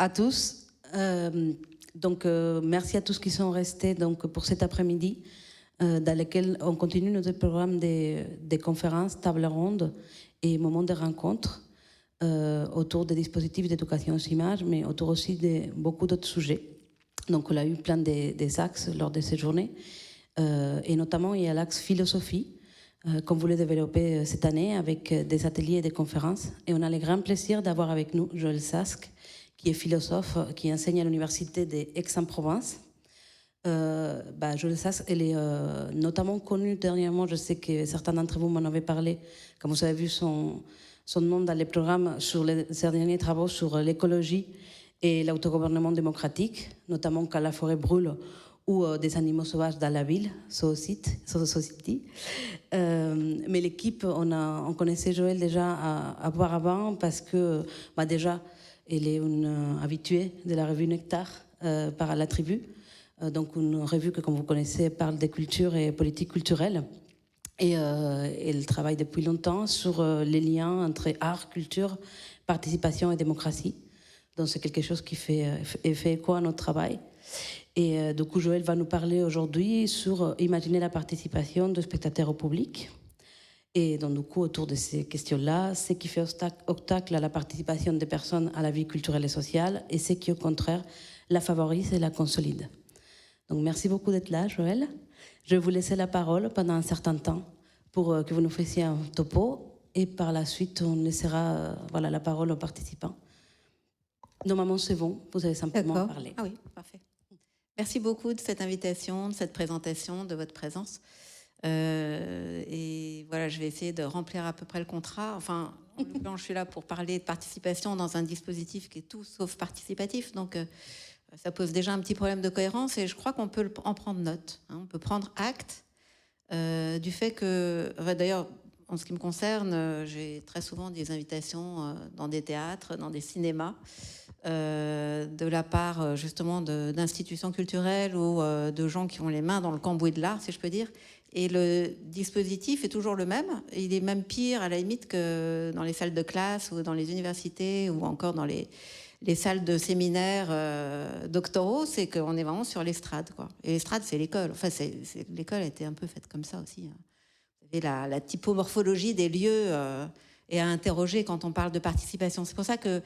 à tous. Merci à tous qui sont restés pour cet après-midi, dans lequel on continue notre programme des conférences, tables rondes et moments de rencontre autour des dispositifs d'éducation aux images, mais autour aussi de beaucoup d'autres sujets. Donc, on a eu plein des axes lors de ces journées, et notamment il y a l'axe philosophie, qu'on voulait développer cette année avec des ateliers et des conférences. Et on a le grand plaisir d'avoir avec nous Joël Sask, qui est philosophe, qui enseigne à l'université d'Aix-en-Provence. Joël Sask, elle est notamment connue dernièrement, je sais que certains d'entre vous m'en avaient parlé, quand vous avez vu son nom dans les programmes sur ses derniers travaux sur l'écologie et l'autogouvernement démocratique, notamment quand la forêt brûle ou des animaux sauvages dans la ville, Society. Mais l'équipe, on connaissait Joël déjà auparavant parce que déjà, elle est une habituée de la revue Nectar par la Tribu, donc une revue que, comme vous connaissez, parle des cultures et politiques culturelles. Et elle travaille depuis longtemps sur les liens entre art, culture, participation et démocratie. Donc c'est quelque chose qui fait écho à notre travail. Et du coup, Joël va nous parler aujourd'hui sur imaginer la participation de spectateurs au public. Et donc, du coup, autour de ces questions-là, ce qui fait obstacle à la participation des personnes à la vie culturelle et sociale et ce qui, au contraire, la favorise et la consolide. Donc, merci beaucoup d'être là, Joël. Je vais vous laisser la parole pendant un certain temps pour que vous nous fassiez un topo. Et par la suite, on laissera la parole aux participants. Normalement, c'est bon. Vous avez simplement parlé. Ah oui, parfait. Merci beaucoup de cette invitation, de cette présentation, de votre présence. Et voilà, je vais essayer de remplir à peu près le contrat. Enfin, en l'occurrence, je suis là pour parler de participation dans un dispositif qui est tout sauf participatif. Donc, ça pose déjà un petit problème de cohérence et je crois qu'on peut en prendre note. On peut prendre acte du fait que... D'ailleurs, en ce qui me concerne, j'ai très souvent des invitations dans des théâtres, dans des cinémas, de la part justement d'institutions culturelles ou de gens qui ont les mains dans le cambouis de l'art, si je peux dire. Et le dispositif est toujours le même. Il est même pire à la limite que dans les salles de classe ou dans les universités ou encore dans les salles de séminaires doctoraux, c'est qu'on est vraiment sur l'estrade, quoi. Et l'estrade, c'est l'école. Enfin, l'école a été un peu faite comme ça aussi. Vous savez, la typomorphologie des lieux est à interroger quand on parle de participation. C'est pour ça que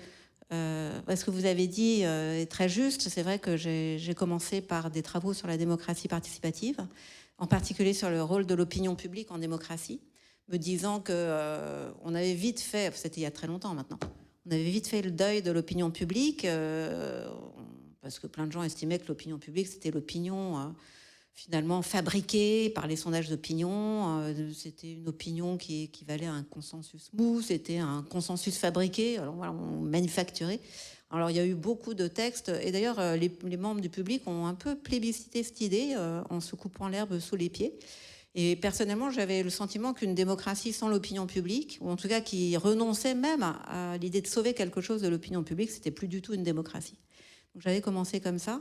ce que vous avez dit est très juste. C'est vrai que j'ai commencé par des travaux sur la démocratie participative, en particulier sur le rôle de l'opinion publique en démocratie, me disant que on avait vite fait, c'était il y a très longtemps maintenant, on avait vite fait le deuil de l'opinion publique, parce que plein de gens estimaient que l'opinion publique, c'était l'opinion finalement fabriquée par les sondages d'opinion. C'était une opinion qui équivalait à un consensus mou, c'était un consensus fabriqué, alors voilà, on manufacturait. Alors il y a eu beaucoup de textes, et d'ailleurs les membres du public ont un peu plébiscité cette idée en se coupant l'herbe sous les pieds. Et personnellement, j'avais le sentiment qu'une démocratie sans l'opinion publique, ou en tout cas qui renonçait même à l'idée de sauver quelque chose de l'opinion publique, c'était plus du tout une démocratie. Donc j'avais commencé comme ça.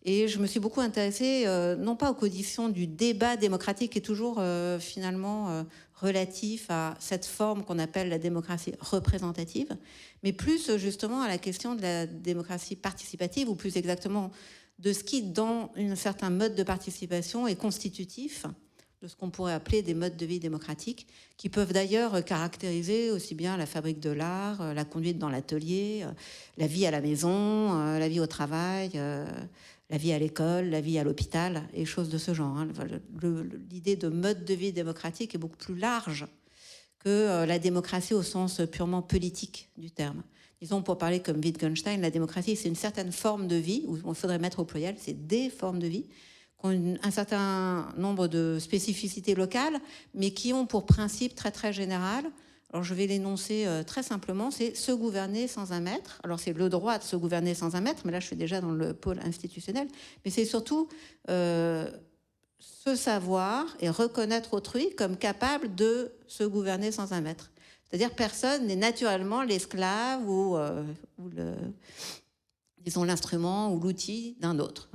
Et je me suis beaucoup intéressée, non pas aux conditions du débat démocratique, qui est toujours finalement relatif à cette forme qu'on appelle la démocratie représentative, mais plus justement à la question de la démocratie participative, ou plus exactement de ce qui, dans un certain mode de participation, est constitutif de ce qu'on pourrait appeler des modes de vie démocratiques, qui peuvent d'ailleurs caractériser aussi bien la fabrique de l'art, la conduite dans l'atelier, la vie à la maison, la vie au travail, la vie à l'école, la vie à l'hôpital, et choses de ce genre. L'idée de mode de vie démocratique est beaucoup plus large que la démocratie au sens purement politique du terme. Disons, pour parler comme Wittgenstein, la démocratie, c'est une certaine forme de vie, où il faudrait mettre au pluriel, c'est des formes de vie, qui ont un certain nombre de spécificités locales, mais qui ont pour principe très très général, alors je vais l'énoncer très simplement, c'est se gouverner sans un maître. Alors c'est le droit de se gouverner sans un maître, mais là je suis déjà dans le pôle institutionnel, mais c'est surtout se savoir et reconnaître autrui comme capable de se gouverner sans un maître. C'est-à-dire personne n'est naturellement l'esclave ou disons l'instrument ou l'outil d'un autre.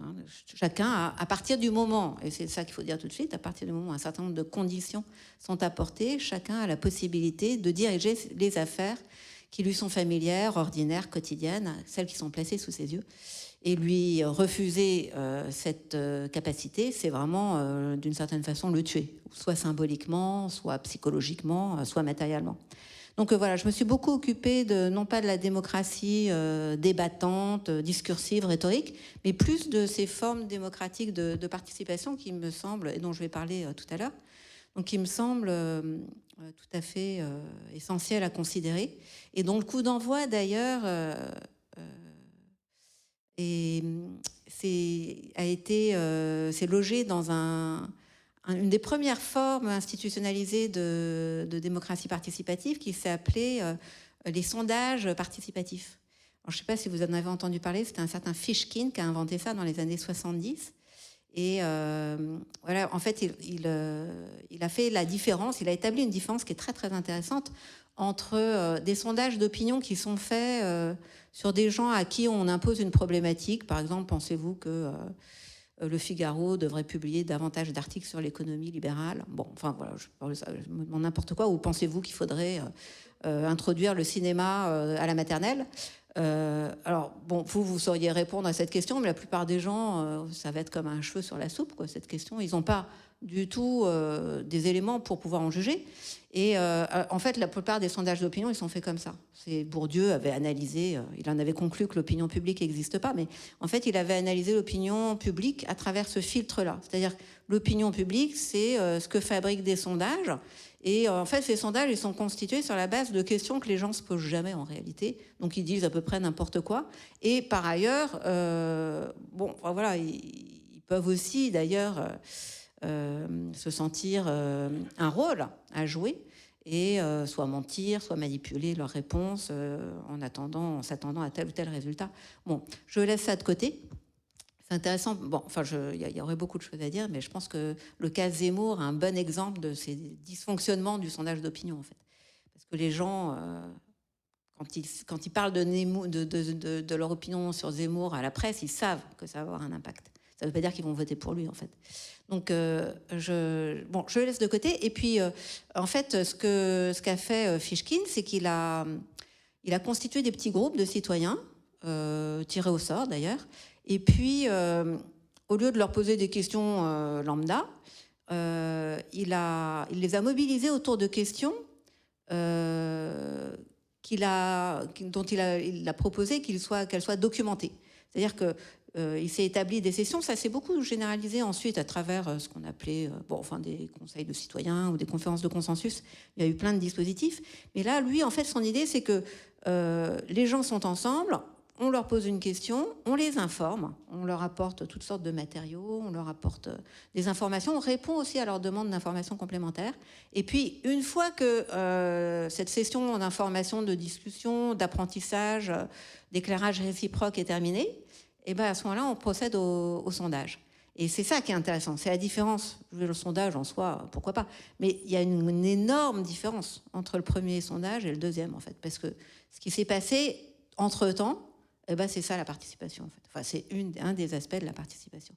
Chacun, à partir du moment, et c'est ça qu'il faut dire tout de suite, à partir du moment où un certain nombre de conditions sont apportées, chacun a la possibilité de diriger les affaires qui lui sont familières, ordinaires, quotidiennes, celles qui sont placées sous ses yeux. Et lui refuser cette capacité, c'est vraiment, d'une certaine façon, le tuer, soit symboliquement, soit psychologiquement, soit matériellement. Donc voilà, je me suis beaucoup occupée non pas de la démocratie débattante, discursive, rhétorique, mais plus de ces formes démocratiques de participation qui me semblent, et dont je vais parler tout à l'heure, donc qui me semblent tout à fait essentielles à considérer. Et dont le coup d'envoi, d'ailleurs, c'est logé dans une des premières formes institutionnalisées de démocratie participative qui s'est appelée les sondages participatifs. Alors, je ne sais pas si vous en avez entendu parler, c'était un certain Fishkin qui a inventé ça dans les années 70. Et voilà, en fait, il a fait la différence, il a établi une différence qui est très très intéressante entre des sondages d'opinion qui sont faits sur des gens à qui on impose une problématique. Par exemple, pensez-vous que Le Figaro devrait publier davantage d'articles sur l'économie libérale? Bon, enfin voilà, je parle n'importe quoi. Ou pensez-vous qu'il faudrait introduire le cinéma à la maternelle? Alors, bon, vous sauriez répondre à cette question, mais la plupart des gens, ça va être comme un cheveu sur la soupe, quoi, cette question. Ils n'ont pas du tout des éléments pour pouvoir en juger. Et en fait, la plupart des sondages d'opinion, ils sont faits comme ça. Bourdieu avait analysé, il en avait conclu que l'opinion publique n'existe pas, mais en fait, il avait analysé l'opinion publique à travers ce filtre-là. C'est-à-dire, l'opinion publique, c'est ce que fabriquent des sondages. Et en fait, ces sondages, ils sont constitués sur la base de questions que les gens ne se posent jamais en réalité. Donc, ils disent à peu près n'importe quoi. Et par ailleurs, bon, voilà, ils peuvent aussi, d'ailleurs, se sentir un rôle à jouer et soit mentir, soit manipuler leurs réponses en s'attendant à tel ou tel résultat. Bon, je laisse ça de côté. C'est intéressant. Bon, enfin, il y aurait beaucoup de choses à dire, mais je pense que le cas Zemmour est un bon exemple de ces dysfonctionnements du sondage d'opinion, en fait. Parce que les gens, quand ils parlent de leur opinion sur Zemmour à la presse, ils savent que ça va avoir un impact. Ça ne veut pas dire qu'ils vont voter pour lui, en fait. Donc, je laisse de côté. Et puis, en fait, ce qu'a fait Fishkin, c'est qu'il a constitué des petits groupes de citoyens, tirés au sort d'ailleurs. Et puis, au lieu de leur poser des questions lambda, il les a mobilisés autour de questions dont il a proposé qu'elles soient documentées. C'est-à-dire qu'il s'est établi des sessions, ça s'est beaucoup généralisé ensuite à travers ce qu'on appelait des conseils de citoyens ou des conférences de consensus. Il y a eu plein de dispositifs. Mais là, lui, en fait, son idée, c'est que les gens sont ensemble, on leur pose une question, on les informe, on leur apporte toutes sortes de matériaux, on leur apporte des informations, on répond aussi à leurs demandes d'informations complémentaires. Et puis, une fois que cette session d'information, de discussion, d'apprentissage, d'éclairage réciproque est terminée, et ben à ce moment-là, on procède au sondage. Et c'est ça qui est intéressant. C'est la différence. Le sondage en soi, pourquoi pas. Mais il y a une énorme différence entre le premier sondage et le deuxième, en fait. Parce que ce qui s'est passé entre-temps, eh ben, c'est ça la participation, en fait. Enfin, c'est un des aspects de la participation.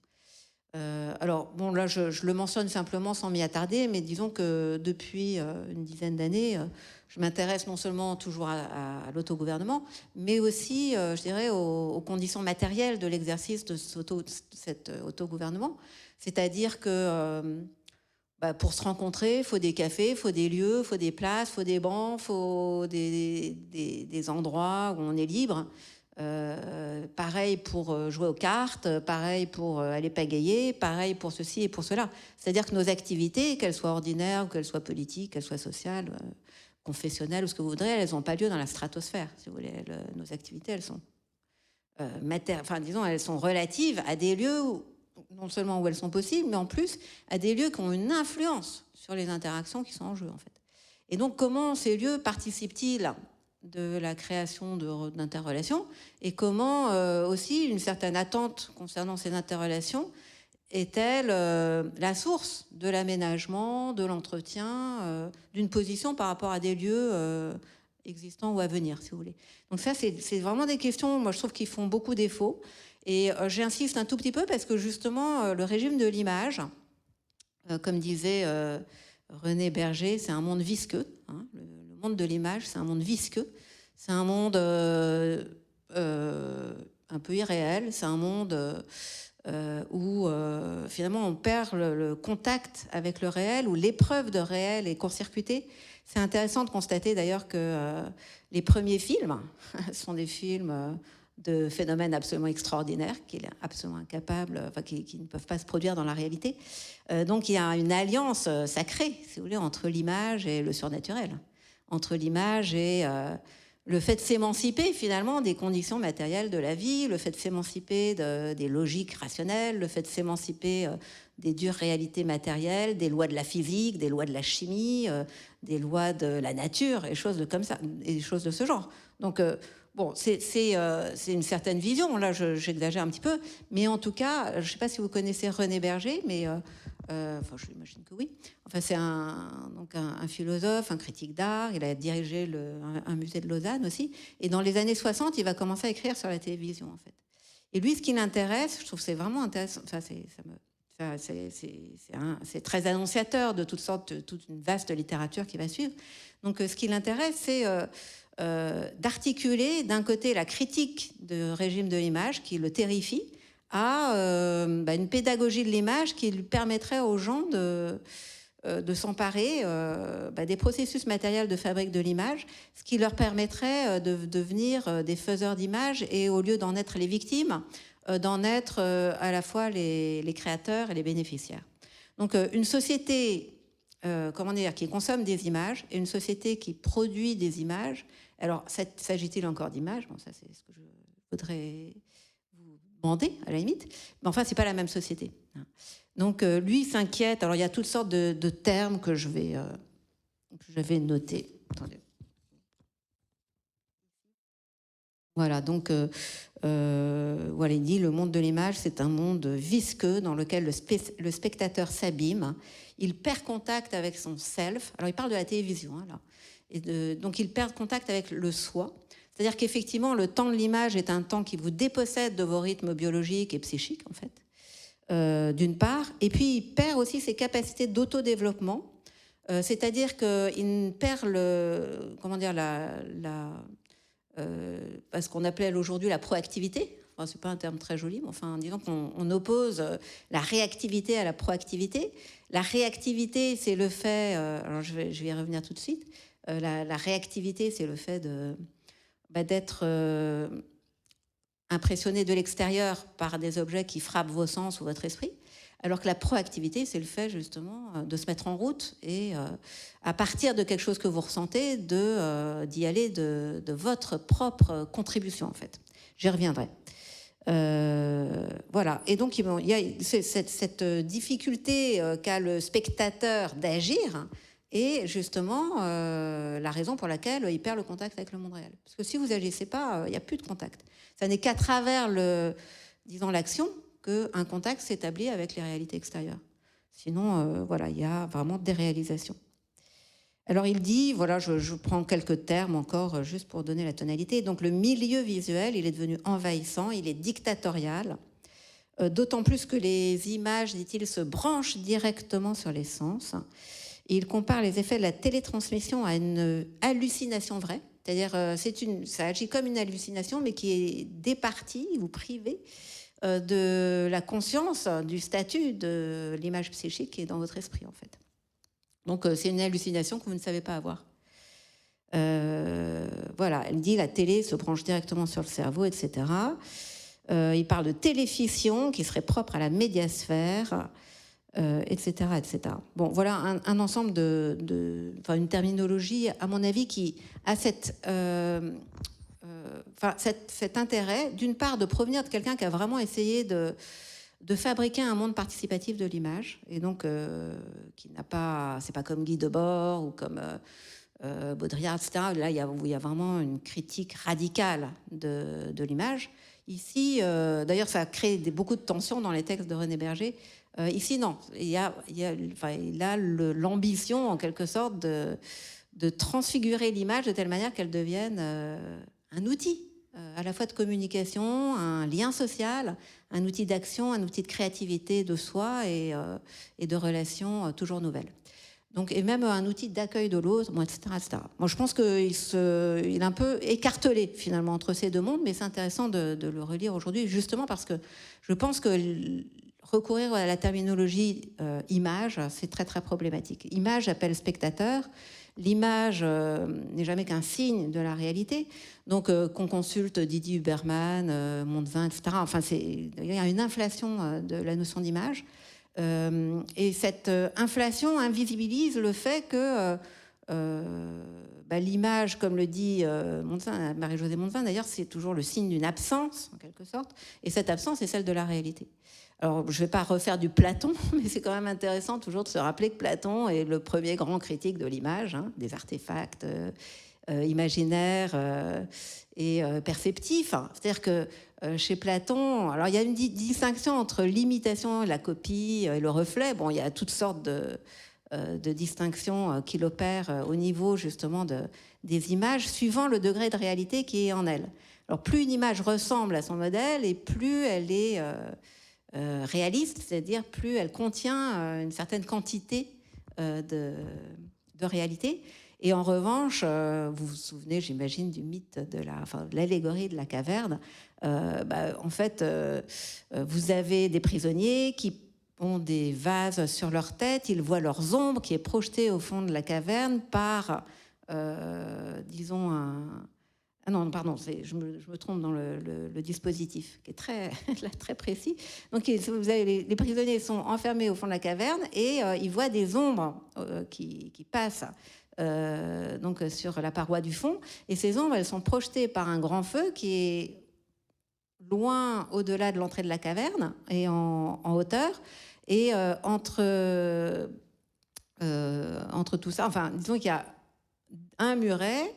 Alors, bon, là, je le mentionne simplement sans m'y attarder, mais disons que depuis une dizaine d'années, je m'intéresse non seulement toujours à l'autogouvernement, mais aussi, je dirais, aux conditions matérielles de l'exercice de cet autogouvernement. C'est-à-dire que pour se rencontrer, il faut des cafés, il faut des lieux, il faut des places, il faut des bancs, il faut des endroits où on est libre. Pareil pour jouer aux cartes, pareil pour aller pagayer, pareil pour ceci et pour cela. C'est-à-dire que nos activités, qu'elles soient ordinaires, ou qu'elles soient politiques, qu'elles soient sociales, confessionnelles ou ce que vous voudrez, elles n'ont pas lieu dans la stratosphère, si vous voulez. Nos activités, elles sont elles sont relatives à des lieux non seulement où elles sont possibles, mais en plus à des lieux qui ont une influence sur les interactions qui sont en jeu, en fait. Et donc, comment ces lieux participent-ils de la création d'interrelations et comment aussi une certaine attente concernant ces interrelations est-elle la source de l'aménagement, de l'entretien, d'une position par rapport à des lieux existants ou à venir, si vous voulez. Donc ça, c'est vraiment des questions, moi je trouve, qui font beaucoup défaut. Et j'insiste un tout petit peu parce que justement, le régime de l'image, comme disait René Berger, c'est un monde visqueux, hein, le monde de l'image, c'est un monde visqueux. C'est un monde un peu irréel, c'est un monde où finalement on perd le contact avec le réel, où l'épreuve de réel est court-circuitée. C'est intéressant de constater d'ailleurs que les premiers films sont des films de phénomènes absolument extraordinaires, qu'il est absolument incapable, enfin, qui ne peuvent pas se produire dans la réalité. Donc il y a une alliance sacrée, si vous voulez, entre l'image et le surnaturel, entre l'image et le fait de s'émanciper finalement des conditions matérielles de la vie, le fait de s'émanciper des logiques rationnelles, le fait de s'émanciper des dures réalités matérielles, des lois de la physique, des lois de la chimie, des lois de la nature, et choses comme ça, et des choses de ce genre. Donc bon, c'est une certaine vision, là j'exagère un petit peu, mais en tout cas, je ne sais pas si vous connaissez René Berger, mais enfin, j'imagine que oui. Enfin, c'est un philosophe, un critique d'art. Il a dirigé un musée de Lausanne aussi. Et dans les années 60, il va commencer à écrire sur la télévision, en fait. Et lui, ce qui l'intéresse, je trouve que c'est vraiment intéressant. Enfin, c'est très annonciateur de toute une vaste littérature qui va suivre. Donc, ce qui l'intéresse, c'est d'articuler d'un côté la critique du régime de l'image qui le terrifie, à une pédagogie de l'image qui lui permettrait aux gens de s'emparer des processus matériels de fabrique de l'image, ce qui leur permettrait de devenir des faiseurs d'images et au lieu d'en être les victimes, d'en être à la fois les créateurs et les bénéficiaires. Donc une société qui consomme des images et une société qui produit des images. Alors, s'agit-il encore d'images? Bon, ça, c'est ce que je voudrais demander, à la limite. Mais enfin, c'est pas la même société. Donc, lui s'inquiète. Alors, il y a toutes sortes de termes que je vais noter. Attendez. Voilà, donc, voilà, il dit le monde de l'image, c'est un monde visqueux dans lequel le spectateur s'abîme. Il perd contact avec son self. Alors, il parle de la télévision, hein, là. Donc, il perd contact avec le soi. C'est-à-dire qu'effectivement, le temps de l'image est un temps qui vous dépossède de vos rythmes biologiques et psychiques, en fait, d'une part. Et puis, il perd aussi ses capacités d'autodéveloppement. C'est-à-dire qu'il perd ce qu'on appelle aujourd'hui la proactivité. Enfin, c'est pas un terme très joli, mais enfin, disons qu'on oppose la réactivité à la proactivité. La réactivité, c'est le fait... alors, je vais y revenir tout de suite. La réactivité, c'est le fait d'être impressionné de l'extérieur par des objets qui frappent vos sens ou votre esprit, alors que la proactivité, c'est le fait justement de se mettre en route et à partir de quelque chose que vous ressentez, d'y aller de votre propre contribution, en fait. J'y reviendrai. Voilà. Et donc, il y a cette difficulté qu'a le spectateur d'agir, et justement la raison pour laquelle il perd le contact avec le monde réel. Parce que si vous n'agissez pas, il n'y a plus de contact. Ça n'est qu'à travers l'action qu'un contact s'établit avec les réalités extérieures. Sinon, voilà, il y a vraiment des réalisations. Alors il dit, voilà, je prends quelques termes encore juste pour donner la tonalité. Donc le milieu visuel, il est devenu envahissant, il est dictatorial, d'autant plus que les images, dit-il, se branchent directement sur les sens. Et il compare les effets de la télétransmission à une hallucination vraie. C'est-à-dire, ça agit comme une hallucination, mais qui est départie ou privée de la conscience, du statut de l'image psychique qui est dans votre esprit, en fait. Donc, c'est une hallucination que vous ne savez pas avoir. Voilà, elle dit la télé se branche directement sur le cerveau, etc. Il parle de téléfiction qui serait propre à la médiasphère, etc., etc. Bon, voilà un ensemble une terminologie, à mon avis, qui a cet intérêt, d'une part, de provenir de quelqu'un qui a vraiment essayé de fabriquer un monde participatif de l'image, et donc qui n'a pas, c'est pas comme Guy Debord ou comme Baudrillard, etc. Là, il y a vraiment une critique radicale de l'image. Ici, d'ailleurs, ça a créé beaucoup de tensions dans les textes de René Berger. Ici, non. Il a l'ambition, en quelque sorte, de transfigurer l'image de telle manière qu'elle devienne un outil, à la fois de communication, un lien social, un outil d'action, un outil de créativité de soi et de relations toujours nouvelles. Donc, et même un outil d'accueil de l'autre, bon, etc., etc. Moi, je pense qu'il est un peu écartelé finalement entre ces deux mondes, mais c'est intéressant de le relire aujourd'hui, justement parce que je pense que recourir à la terminologie image, c'est très très problématique. Image appelle spectateur. L'image n'est jamais qu'un signe de la réalité. Donc, qu'on consulte Didier Huberman, Mondevin, etc. Enfin, il y a une inflation de la notion d'image. Et cette inflation invisibilise le fait que l'image, comme le dit Mondevin, Marie-Josée Mondevin, d'ailleurs, c'est toujours le signe d'une absence, en quelque sorte. Et cette absence est celle de la réalité. Alors, je ne vais pas refaire du Platon, mais c'est quand même intéressant toujours de se rappeler que Platon est le premier grand critique de l'image, hein, des artefacts imaginaires et perceptifs. C'est-à-dire que chez Platon, alors il y a une distinction entre l'imitation, la copie et le reflet. Bon, il y a toutes sortes de distinctions qu'il opère au niveau justement des images, suivant le degré de réalité qui est en elle. Alors, plus une image ressemble à son modèle et plus elle est réaliste, c'est-à-dire plus elle contient une certaine quantité de réalité. Et en revanche, vous vous souvenez, j'imagine, du mythe de l'allégorie de la caverne. En fait, vous avez des prisonniers qui ont des vases sur leur tête, ils voient leurs ombres qui est projetée au fond de la caverne par, disons, Ah non, pardon, je me trompe dans le dispositif, qui est très, très précis. Donc, vous avez les prisonniers sont enfermés au fond de la caverne et ils voient des ombres qui passent donc, sur la paroi du fond. Et ces ombres, elles sont projetées par un grand feu qui est loin au-delà de l'entrée de la caverne et en hauteur. Et entre tout ça, enfin, disons qu'il y a un muret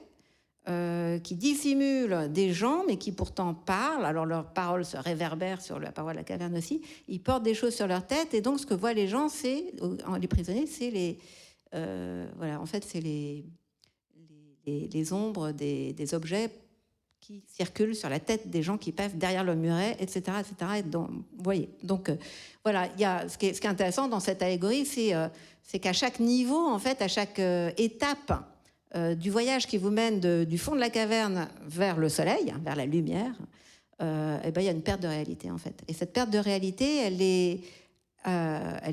qui dissimulent des gens, mais qui pourtant parlent. Alors leurs paroles se réverbèrent sur la paroi de la caverne aussi. Ils portent des choses sur leur tête, et donc ce que voient les gens, c'est les prisonniers, c'est en fait, c'est les ombres des objets qui circulent sur la tête des gens qui passent derrière le muret, etc., etc. Et donc, vous voyez. Donc voilà, il y a ce qui est intéressant dans cette allégorie, c'est qu'à chaque niveau, en fait, à chaque étape du voyage qui vous mène du fond de la caverne vers le soleil, vers la lumière, il y a une perte de réalité, en fait. Et cette perte de réalité, elle est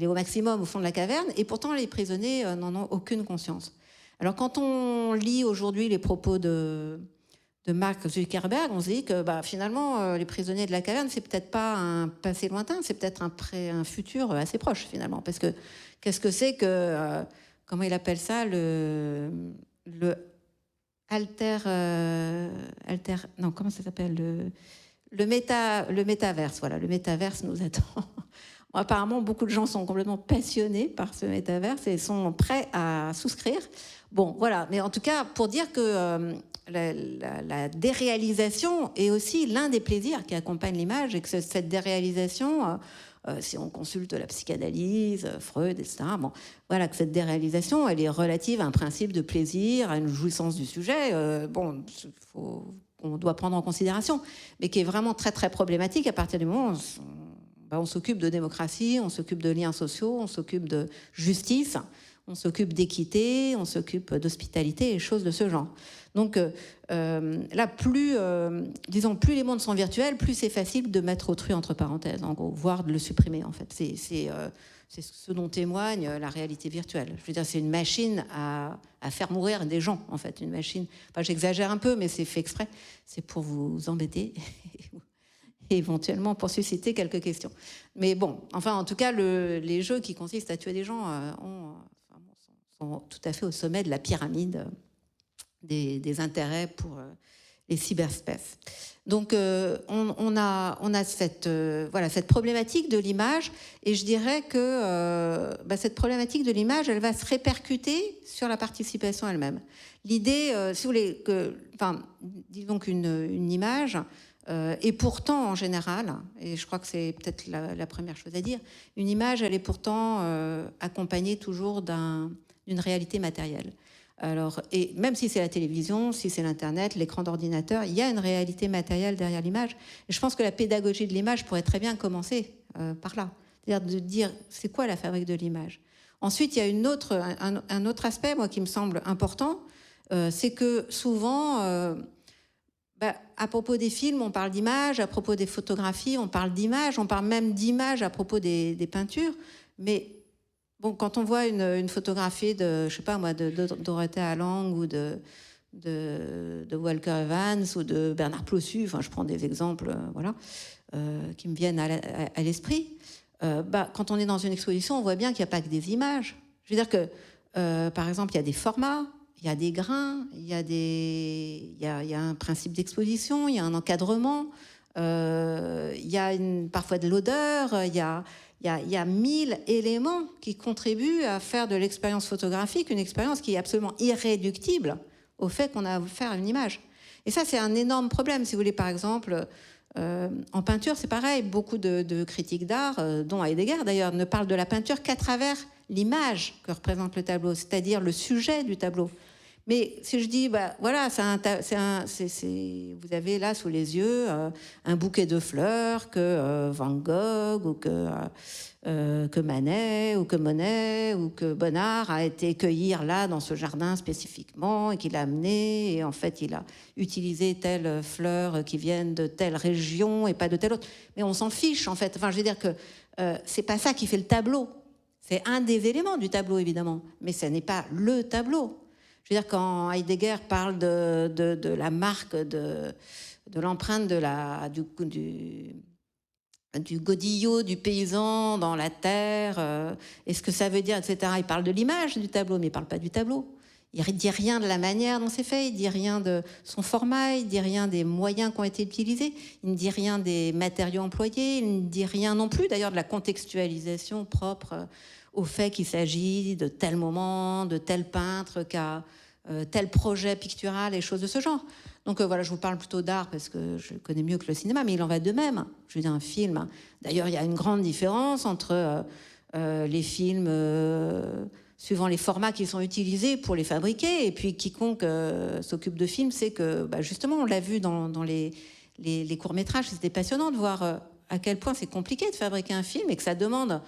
au maximum au fond de la caverne, et pourtant les prisonniers n'en ont aucune conscience. Alors quand on lit aujourd'hui les propos de Mark Zuckerberg, on se dit que finalement, les prisonniers de la caverne, c'est peut-être pas un passé lointain, c'est peut-être un futur assez proche, finalement. Parce que qu'est-ce que c'est que... comment il appelle ça le non, comment ça s'appelle le métaverse. Voilà, le métaverse nous attend. Apparemment, beaucoup de gens sont complètement passionnés par ce métaverse et sont prêts à souscrire. Bon, voilà. Mais en tout cas, pour dire que la déréalisation est aussi l'un des plaisirs qui accompagne l'image, et que cette déréalisation, si on consulte la psychanalyse, Freud, etc., voilà, que cette déréalisation, elle est relative à un principe de plaisir, à une jouissance du sujet, on doit prendre en considération, mais qui est vraiment très, très problématique à partir du moment où on s'occupe de démocratie, on s'occupe de liens sociaux, on s'occupe de justice, on s'occupe d'équité, on s'occupe d'hospitalité et choses de ce genre. Donc là, plus les mondes sont virtuels, plus c'est facile de mettre autrui entre parenthèses, en gros, voire de le supprimer, en fait. C'est ce dont témoigne la réalité virtuelle. Je veux dire, c'est une machine à faire mourir des gens, en fait. Une machine, j'exagère un peu, mais c'est fait exprès. C'est pour vous embêter et éventuellement pour susciter quelques questions. Mais bon, enfin, en tout cas, les jeux qui consistent à tuer des gens sont tout à fait au sommet de la pyramide des intérêts pour les cyberspaces. Donc, on a cette problématique de l'image, et je dirais que cette problématique de l'image, elle va se répercuter sur la participation elle-même. L'idée, si vous voulez, disons qu'une image, et pourtant, en général, et je crois que c'est peut-être la première chose à dire, une image, elle est pourtant accompagnée toujours d'une réalité matérielle. Alors, et même si c'est la télévision, si c'est l'Internet, l'écran d'ordinateur, il y a une réalité matérielle derrière l'image. Et je pense que la pédagogie de l'image pourrait très bien commencer par là. C'est-à-dire de dire, c'est quoi la fabrique de l'image ? Ensuite, il y a un autre aspect, moi, qui me semble important, c'est que souvent, à propos des films, on parle d'images, à propos des photographies, on parle d'images, on parle même d'images à propos des peintures, mais bon, quand on voit une photographie de, je sais pas moi, de Dorothea Lange ou de Walker Evans ou de Bernard Plossu, enfin, je prends des exemples, voilà, qui me viennent à l'esprit. Quand on est dans une exposition, on voit bien qu'il n'y a pas que des images. Je veux dire que, par exemple, il y a des formats, il y a des grains, il y a un principe d'exposition, il y a un encadrement, il y a parfois de l'odeur, il y a 1000 éléments qui contribuent à faire de l'expérience photographique une expérience qui est absolument irréductible au fait qu'on a à faire une image. Et ça, c'est un énorme problème. Si vous voulez, par exemple, en peinture, c'est pareil. Beaucoup de critiques d'art, dont Heidegger d'ailleurs, ne parlent de la peinture qu'à travers l'image que représente le tableau, c'est-à-dire le sujet du tableau. Mais si je dis, voilà, vous avez là sous les yeux un bouquet de fleurs que Van Gogh ou que Manet ou que Monet ou que Bonnard a été cueillir là dans ce jardin spécifiquement et qu'il a amené, et en fait il a utilisé telles fleurs qui viennent de telle région et pas de telle autre. Mais on s'en fiche en fait. Enfin, je veux dire que c'est pas ça qui fait le tableau. C'est un des éléments du tableau évidemment, mais ce n'est pas le tableau. Je veux dire, quand Heidegger parle de la marque, de l'empreinte du godillot du paysan dans la terre, et ce que ça veut dire, etc. Il parle de l'image du tableau, mais il ne parle pas du tableau. Il ne dit rien de la manière dont c'est fait, il ne dit rien de son format, il ne dit rien des moyens qui ont été utilisés, il ne dit rien des matériaux employés, il ne dit rien non plus d'ailleurs de la contextualisation propre au fait qu'il s'agit de tel moment, de tel peintre qui a tel projet pictural et choses de ce genre. Donc voilà, je vous parle plutôt d'art parce que je le connais mieux que le cinéma, mais il en va de même. Je veux dire, un film. D'ailleurs, il y a une grande différence entre les films suivant les formats qui sont utilisés pour les fabriquer, et puis quiconque s'occupe de films, c'est que justement, on l'a vu dans les courts-métrages, c'était passionnant de voir à quel point c'est compliqué de fabriquer un film et que ça demande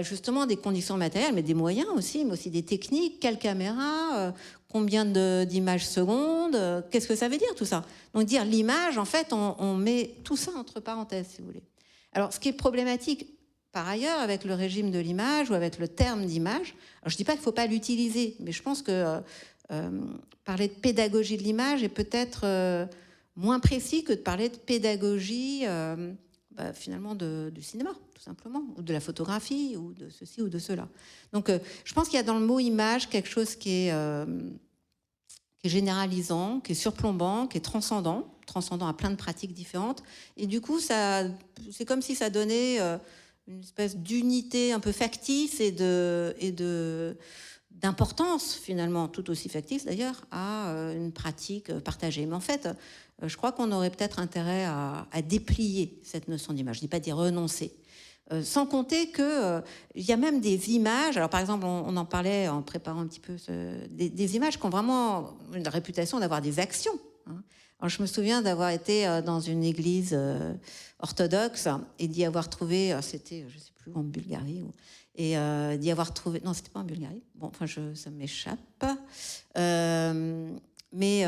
justement des conditions matérielles, mais des moyens aussi, mais aussi des techniques, quelle caméra, combien d'images secondes, qu'est-ce que ça veut dire tout ça? Donc dire l'image, en fait, on met tout ça entre parenthèses, si vous voulez. Alors, ce qui est problématique, par ailleurs, avec le régime de l'image ou avec le terme d'image, alors je ne dis pas qu'il ne faut pas l'utiliser, mais je pense que parler de pédagogie de l'image est peut-être moins précis que de parler de pédagogie finalement du cinéma, tout simplement, ou de la photographie, ou de ceci ou de cela. Donc, je pense qu'il y a dans le mot image quelque chose qui est généralisant, qui est surplombant, qui est transcendant à plein de pratiques différentes. Et du coup, c'est comme si ça donnait une espèce d'unité un peu factice et d'importance, finalement, tout aussi factice d'ailleurs, à une pratique partagée. Mais en fait, je crois qu'on aurait peut-être intérêt à déplier cette notion d'image. Je ne dis pas d'y renoncer. Sans compter qu'il y a même des images, alors par exemple on en parlait en préparant un petit peu, des images qui ont vraiment une réputation d'avoir des actions. Hein. Alors je me souviens d'avoir été dans une église orthodoxe et d'y avoir trouvé, c'était je ne sais plus en Bulgarie, et d'y avoir trouvé, non c'était pas en Bulgarie, bon enfin ça m'échappe, mais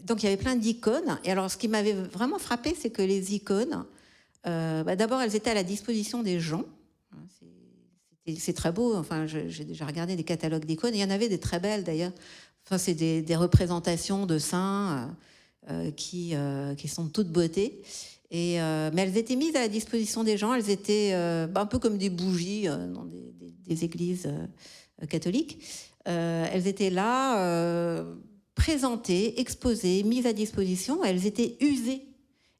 donc il y avait plein d'icônes, et alors ce qui m'avait vraiment frappé c'est que les icônes, d'abord, elles étaient à la disposition des gens. C'est très beau. Enfin, j'ai déjà regardé des catalogues d'icônes. Il y en avait des très belles, d'ailleurs. Enfin, c'est des représentations de saints qui sont de toute beauté. Mais elles étaient mises à la disposition des gens. Elles étaient un peu comme des bougies dans des églises catholiques. Elles étaient là, présentées, exposées, mises à disposition. Elles étaient usées.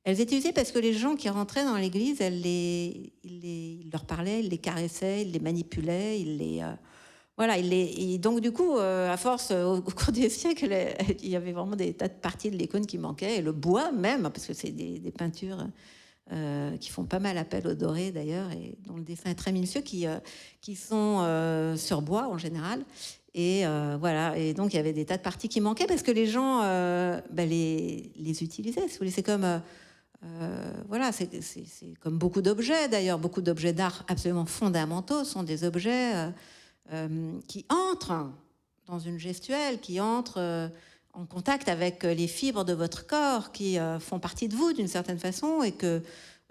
Elles étaient usées parce que les gens qui rentraient dans l'église, ils leur parlaient, ils les caressaient, ils les manipulaient, donc du coup, à force, au cours des siècles, il y avait vraiment des tas de parties de l'icône qui manquaient, et le bois même, parce que c'est des peintures qui font pas mal appel au doré d'ailleurs, et dont le dessin est très minutieux, qui sont sur bois en général. Et voilà, et donc il y avait des tas de parties qui manquaient parce que les gens les utilisaient. Si vous voulez, c'est comme voilà, c'est comme beaucoup d'objets d'ailleurs, beaucoup d'objets d'art absolument fondamentaux sont des objets qui entre dans une gestuelle, qui entre en contact avec les fibres de votre corps, qui font partie de vous d'une certaine façon, et que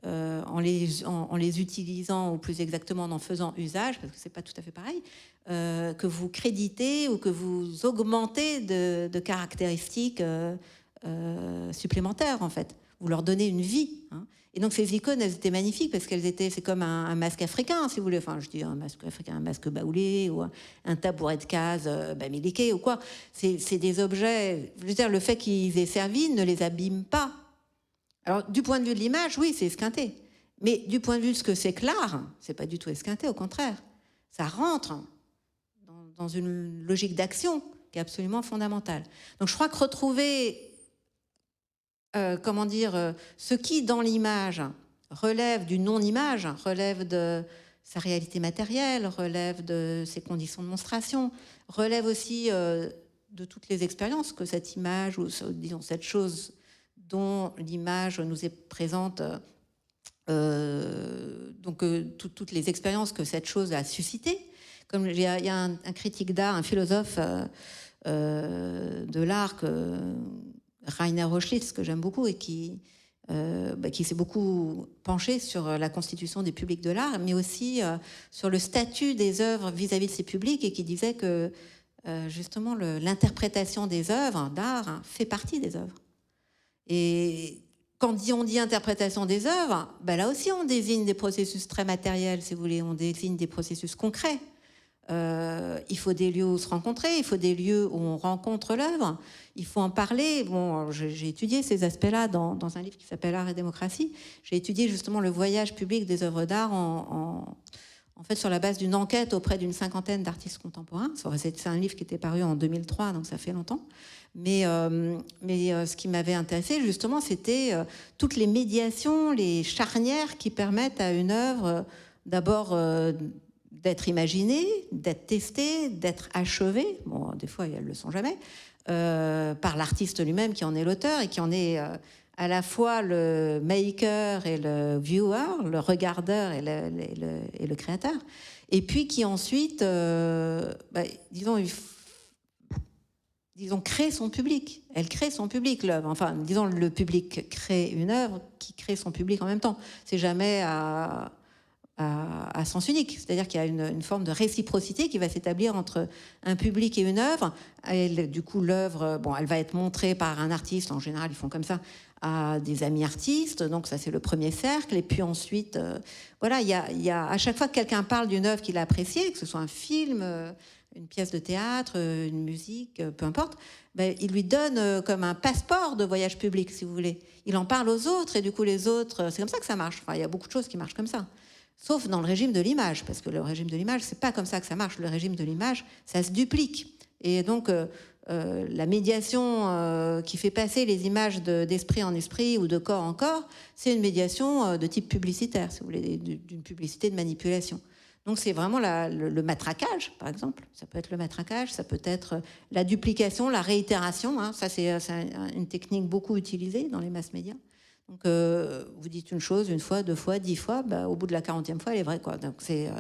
en les utilisant, ou plus exactement en faisant usage, parce que c'est pas tout à fait pareil, que vous créditez ou que vous augmentez de caractéristiques supplémentaires, en fait. Vous leur donnez une vie. Hein. Et donc ces icônes, elles étaient magnifiques parce qu'elles étaient, c'est comme un masque africain, si vous voulez. Enfin, je dis un masque africain, un masque baoulé ou un tabouret de case bamiliqué ou quoi. C'est des objets. Je veux dire, le fait qu'ils aient servi ne les abîme pas. Alors, du point de vue de l'image, oui, c'est esquinté. Mais du point de vue de ce que c'est que l'art, c'est pas du tout esquinté, au contraire. Ça rentre dans une logique d'action qui est absolument fondamentale. Donc, je crois que retrouver, ce qui, dans l'image, relève du non-image, relève de sa réalité matérielle, relève de ses conditions de monstration, relève aussi de toutes les expériences que cette image, ou disons cette chose dont l'image nous est présente, toutes les expériences que cette chose a suscitées. Comme il y a un critique d'art, un philosophe de l'art, Rainer Rochlitz, que j'aime beaucoup, et qui s'est beaucoup penché sur la constitution des publics de l'art, mais aussi sur le statut des œuvres vis-à-vis de ces publics, et qui disait que justement l'interprétation des œuvres d'art fait partie des œuvres. Et quand on dit interprétation des œuvres, là aussi on désigne des processus très matériels, si vous voulez, on désigne des processus concrets. Il faut des lieux où se rencontrer, il faut des lieux où on rencontre l'œuvre, il faut en parler. Bon, j'ai étudié ces aspects-là dans un livre qui s'appelle Art et démocratie. J'ai étudié justement le voyage public des œuvres d'art en fait sur la base d'une enquête auprès d'une 50aine d'artistes contemporains. C'est un livre qui était paru en 2003, donc ça fait longtemps. Mais ce qui m'avait intéressé, justement, c'était toutes les médiations, les charnières qui permettent à une œuvre, d'abord, d'être imaginée, d'être testée, d'être achevée. Bon, des fois, elles ne le sont jamais, par l'artiste lui-même qui en est l'auteur et qui en est à la fois le maker et le viewer, le regardeur et le créateur. Et puis qui ensuite, disons, crée son public. Elle crée son public, l'œuvre. Enfin, disons, le public crée une œuvre qui crée son public en même temps. C'est jamais à sens unique. C'est-à-dire qu'il y a une forme de réciprocité qui va s'établir entre un public et une œuvre. Et du coup, l'œuvre, elle va être montrée par un artiste. En général, ils font comme ça, à des amis artistes. Donc ça, c'est le premier cercle. Et puis ensuite, il y a à chaque fois que quelqu'un parle d'une œuvre qu'il a appréciée, que ce soit un film, une pièce de théâtre, une musique, peu importe, il lui donne comme un passeport de voyage public, si vous voulez. Il en parle aux autres, et du coup, les autres... C'est comme ça que ça marche. Enfin, il y a beaucoup de choses qui marchent comme ça. Sauf dans le régime de l'image, parce que le régime de l'image, c'est pas comme ça que ça marche. Le régime de l'image, ça se duplique. Et donc, la médiation qui fait passer les images d'esprit en esprit ou de corps en corps, c'est une médiation de type publicitaire, si vous voulez, d'une publicité de manipulation. Donc c'est vraiment le matraquage, par exemple. Ça peut être le matraquage, ça peut être la duplication, la réitération. Hein. Ça, c'est une technique beaucoup utilisée dans les masses médias. Donc vous dites une chose une fois, 2 fois, 10 fois, au bout de la 40e fois, elle est vraie, quoi. Donc et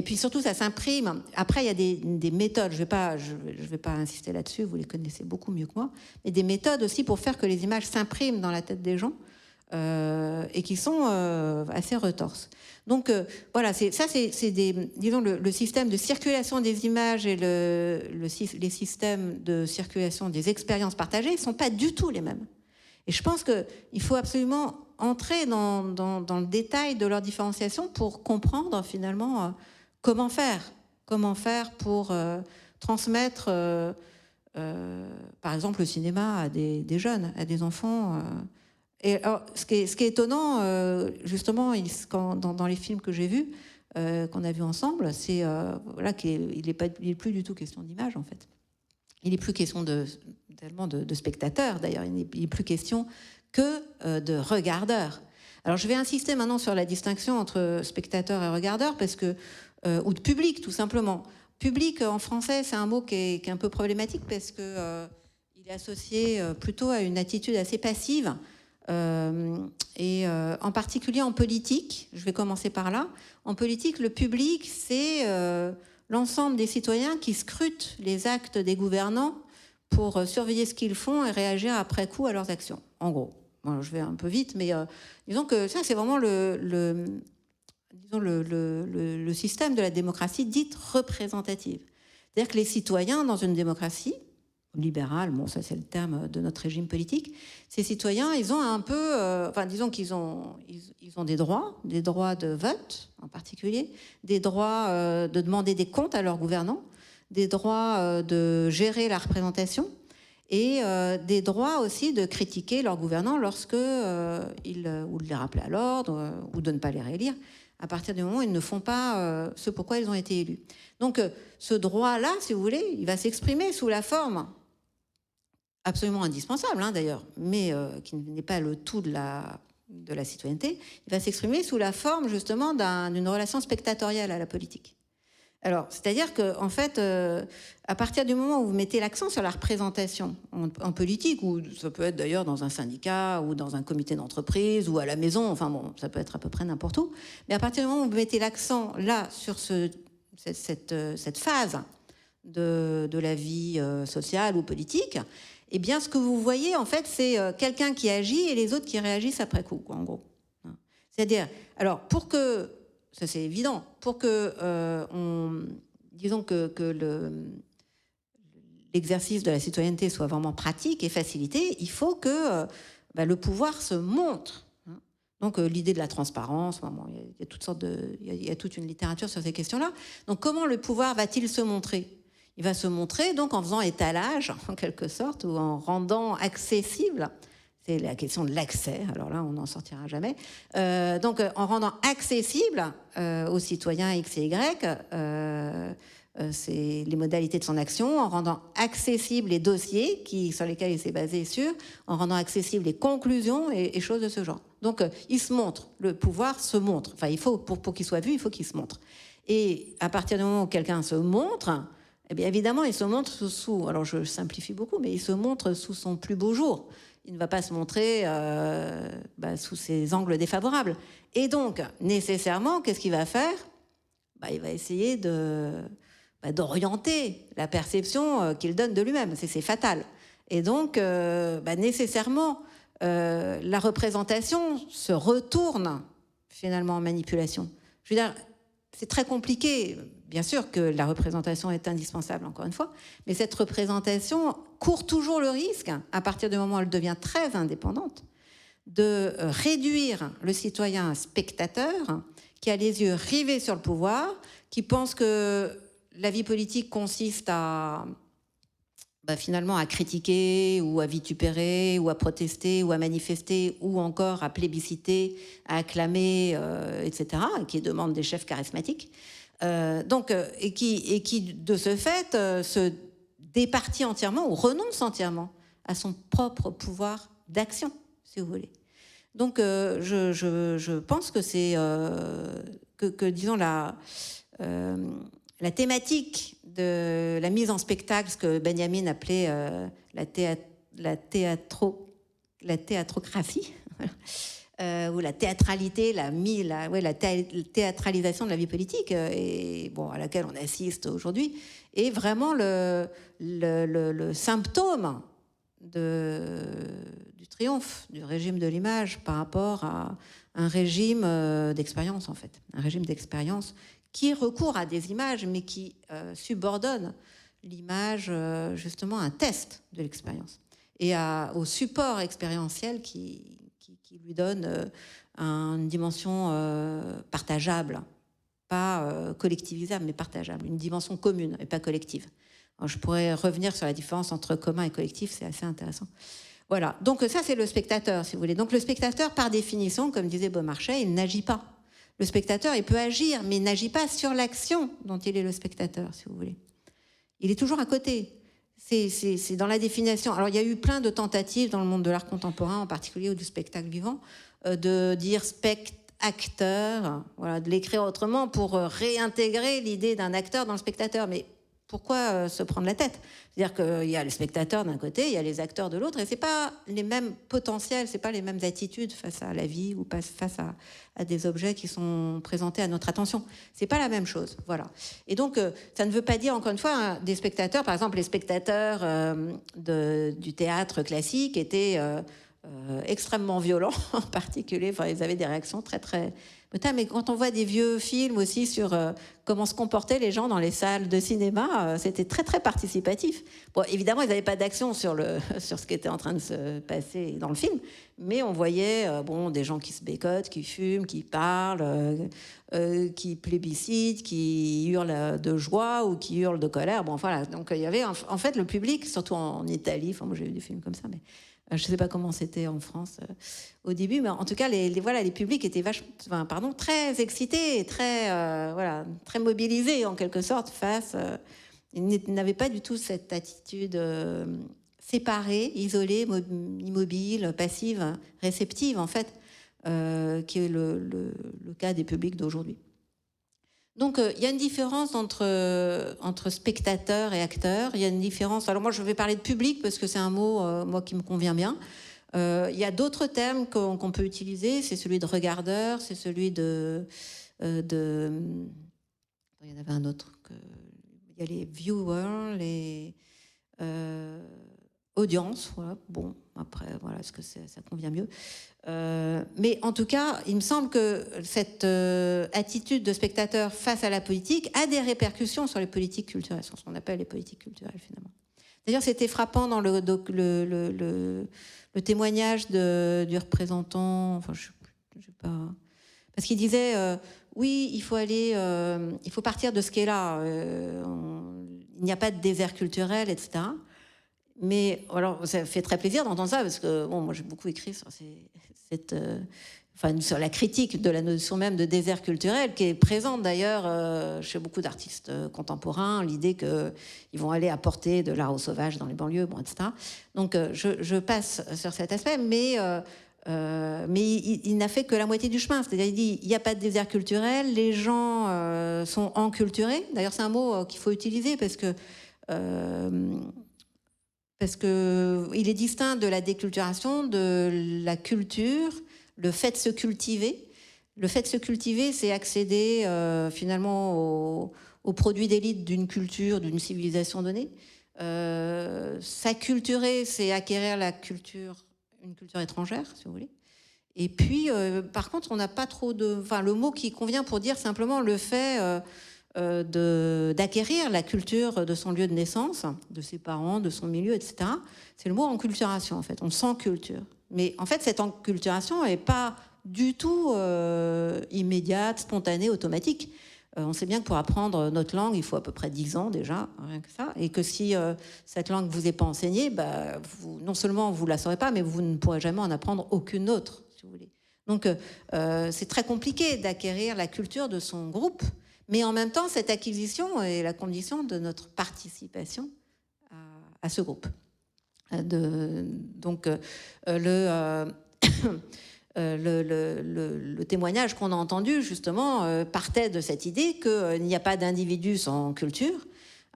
puis surtout, ça s'imprime. Après, il y a des méthodes. Je vais pas insister là-dessus. Vous les connaissez beaucoup mieux que moi. Mais des méthodes aussi pour faire que les images s'impriment dans la tête des gens. Et qui sont assez retorses. Donc voilà, c'est disons le système de circulation des images et les systèmes de circulation des expériences partagées ne sont pas du tout les mêmes. Et je pense qu'il faut absolument entrer dans le détail de leur différenciation pour comprendre finalement comment faire pour transmettre par exemple le cinéma à des jeunes, à des enfants. Et alors, ce qui est étonnant, justement, dans les films que j'ai vus, qu'on a vus ensemble, c'est qu'il n'est plus du tout question d'image, en fait. Il n'est plus question tellement de spectateurs, d'ailleurs. Il n'est plus question que de regardeurs. Alors, je vais insister maintenant sur la distinction entre spectateur et regardeur, ou de public, tout simplement. Public, en français, c'est un mot qui est un peu problématique, parce qu'il est associé plutôt à une attitude assez passive. En particulier en politique, je vais commencer par là. En politique, le public, c'est l'ensemble des citoyens qui scrutent les actes des gouvernants pour surveiller ce qu'ils font et réagir après coup à leurs actions, en gros. Bon, je vais un peu vite, mais disons que ça, c'est vraiment le système de la démocratie dite représentative. C'est-à-dire que les citoyens, dans une démocratie libérale, bon, ça c'est le terme de notre régime politique, ces citoyens, ils ont un peu, disons qu'ils ont des droits de vote en particulier, des droits de demander des comptes à leurs gouvernants, des droits de gérer la représentation et des droits aussi de critiquer leurs gouvernants lorsque ou de les rappeler à l'ordre ou de ne pas les réélire à partir du moment où ils ne font pas ce pourquoi ils ont été élus. Donc ce droit-là, si vous voulez, il va s'exprimer sous la forme absolument indispensable d'ailleurs, mais qui n'est pas le tout de la citoyenneté, il va s'exprimer sous la forme justement d'une relation spectatoriale à la politique. Alors, c'est-à-dire qu'en fait, à partir du moment où vous mettez l'accent sur la représentation en politique, ou ça peut être d'ailleurs dans un syndicat, ou dans un comité d'entreprise, ou à la maison, enfin bon, ça peut être à peu près n'importe où, mais à partir du moment où vous mettez l'accent là sur cette phase de la vie sociale ou politique, eh bien, ce que vous voyez, en fait, c'est quelqu'un qui agit et les autres qui réagissent après coup, quoi, en gros. C'est-à-dire, alors, pour que, ça c'est évident, pour que, disons que l'exercice de la citoyenneté soit vraiment pratique et facilité, il faut que le pouvoir se montre. Donc, l'idée de la transparence, il y a toute une littérature sur ces questions-là. Donc, comment le pouvoir va-t-il se montrer ? Il va se montrer donc en faisant étalage, en quelque sorte, ou en rendant accessible, c'est la question de l'accès, alors là on n'en sortira jamais, donc en rendant accessible aux citoyens X et Y c'est les modalités de son action, en rendant accessibles les dossiers sur lesquels il s'est basé en rendant accessibles les conclusions et choses de ce genre. Donc il se montre, le pouvoir se montre, enfin il faut, pour qu'il soit vu, il faut qu'il se montre. Et à partir du moment où quelqu'un se montre, eh bien évidemment, il se montre sous, alors je simplifie beaucoup, mais il se montre sous son plus beau jour. Il ne va pas se montrer sous ses angles défavorables. Et donc, nécessairement, qu'est-ce qu'il va faire ? Il va essayer d'orienter la perception qu'il donne de lui-même. C'est fatal. Et donc, nécessairement, la représentation se retourne finalement en manipulation. Je veux dire, c'est très compliqué. Bien sûr que la représentation est indispensable, encore une fois, mais cette représentation court toujours le risque, à partir du moment où elle devient très indépendante, de réduire le citoyen à un spectateur qui a les yeux rivés sur le pouvoir, qui pense que la vie politique consiste à finalement à critiquer ou à vitupérer ou à protester ou à manifester ou encore à plébisciter, à acclamer, etc., qui demande des chefs charismatiques. Et qui, de ce fait, se départit entièrement ou renonce entièrement à son propre pouvoir d'action, si vous voulez. Donc, je pense que c'est disons, la thématique de la mise en spectacle, ce que Benjamin appelait la théatrocratie, ou la théâtralité, la théâtralisation de la vie politique, et à laquelle on assiste aujourd'hui, est vraiment le symptôme du triomphe du régime de l'image par rapport à un régime d'expérience, en fait. Un régime d'expérience qui recourt à des images, mais qui subordonne l'image justement à un test de l'expérience et au support expérientiel qui lui donne une dimension partageable, pas collectivisable, mais partageable, une dimension commune et pas collective. Alors, je pourrais revenir sur la différence entre commun et collectif, c'est assez intéressant. Voilà, donc ça c'est le spectateur, si vous voulez. Donc le spectateur, par définition, comme disait Beaumarchais, il n'agit pas. Le spectateur, il peut agir, mais il n'agit pas sur l'action dont il est le spectateur, si vous voulez. Il est toujours à côté. C'est dans la définition. Alors, il y a eu plein de tentatives dans le monde de l'art contemporain, en particulier, ou du spectacle vivant, de dire acteur, voilà, de l'écrire autrement pour réintégrer l'idée d'un acteur dans le spectateur. Mais pourquoi se prendre la tête? C'est-à-dire qu'il y a les spectateurs d'un côté, il y a les acteurs de l'autre, et c'est pas les mêmes potentiels, c'est pas les mêmes attitudes face à la vie ou face à des objets qui sont présentés à notre attention. C'est pas la même chose, voilà. Et donc, ça ne veut pas dire, encore une fois, hein, des spectateurs, par exemple, les spectateurs du théâtre classique étaient extrêmement violents, en particulier. Enfin, ils avaient des réactions très, très... Mais quand on voit des vieux films aussi sur comment se comportaient les gens dans les salles de cinéma, c'était très, très participatif. Bon, évidemment, ils n'avaient pas d'action sur ce qui était en train de se passer dans le film, mais on voyait des gens qui se bécotent, qui fument, qui parlent, qui plébiscitent, qui hurlent de joie ou qui hurlent de colère. Bon, voilà. Donc, il y avait, en fait, le public, surtout en Italie, enfin, moi, j'ai vu des films comme ça, mais... je ne sais pas comment c'était en France au début, mais en tout cas, les publics étaient très excités, et très mobilisés en quelque sorte face. Ils n'avaient pas du tout cette attitude séparée, isolée, immobile, passive, réceptive en fait, qui est le cas des publics d'aujourd'hui. Donc, il y a une différence entre spectateurs et acteurs. Il y a une différence. Alors moi, je vais parler de public parce que c'est un mot, moi, qui me convient bien. Il y a d'autres termes qu'on peut utiliser. C'est celui de regardeur, c'est celui de... Il y en avait un autre. Il y a les viewers, les audiences. Voilà. Bon, après, voilà, est-ce que ça convient mieux? Mais en tout cas, il me semble que cette attitude de spectateur face à la politique a des répercussions sur les politiques culturelles, sur ce qu'on appelle les politiques culturelles finalement. D'ailleurs, c'était frappant dans le témoignage du représentant, enfin, je sais pas, parce qu'il disait oui, il faut partir de ce qui est là. Il n'y a pas de désert culturel, etc. Mais alors, ça fait très plaisir d'entendre ça parce que moi j'ai beaucoup écrit sur sur la critique de la notion même de désert culturel qui est présente d'ailleurs chez beaucoup d'artistes contemporains, l'idée qu'ils vont aller apporter de l'art au sauvage dans les banlieues, etc. Donc je passe sur cet aspect, mais il n'a fait que la moitié du chemin. C'est-à-dire, il dit il n'y a pas de désert culturel, les gens sont enculturés. D'ailleurs, c'est un mot qu'il faut utiliser parce que il est distinct de la déculturation, de la culture, le fait de se cultiver. Le fait de se cultiver, c'est accéder finalement aux produits d'élite d'une culture, d'une civilisation donnée. S'acculturer, c'est acquérir une culture étrangère, si vous voulez. Et puis, par contre, on n'a pas trop de... Enfin, le mot qui convient pour dire simplement le fait... d'acquérir la culture de son lieu de naissance, de ses parents, de son milieu, etc. C'est le mot enculturation, en fait. On s'enculture. Mais en fait, cette enculturation n'est pas du tout immédiate, spontanée, automatique. On sait bien que pour apprendre notre langue, il faut à peu près 10 ans déjà, rien que ça. Et que si cette langue ne vous est pas enseignée, non seulement vous ne la saurez pas, mais vous ne pourrez jamais en apprendre aucune autre, si vous voulez. Donc, c'est très compliqué d'acquérir la culture de son groupe. Mais en même temps, cette acquisition est la condition de notre participation à ce groupe. Donc, le témoignage qu'on a entendu, justement, partait de cette idée qu'il n'y a pas d'individu sans culture,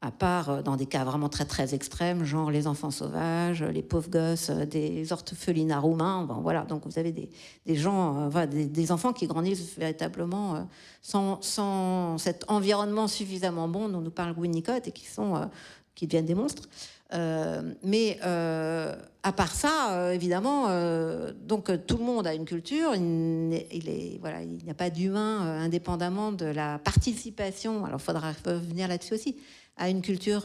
à part dans des cas vraiment très, très extrêmes, genre les enfants sauvages, les pauvres gosses, des orphelinats roumains. Bon, voilà. Donc, vous avez des gens, des enfants qui grandissent véritablement sans cet environnement suffisamment bon dont nous parle Winnicott et qui deviennent des monstres. Mais à part ça, évidemment, donc tout le monde a une culture. Il n'y a pas d'humain indépendamment de la participation. Alors, il faudra revenir là-dessus aussi, à une culture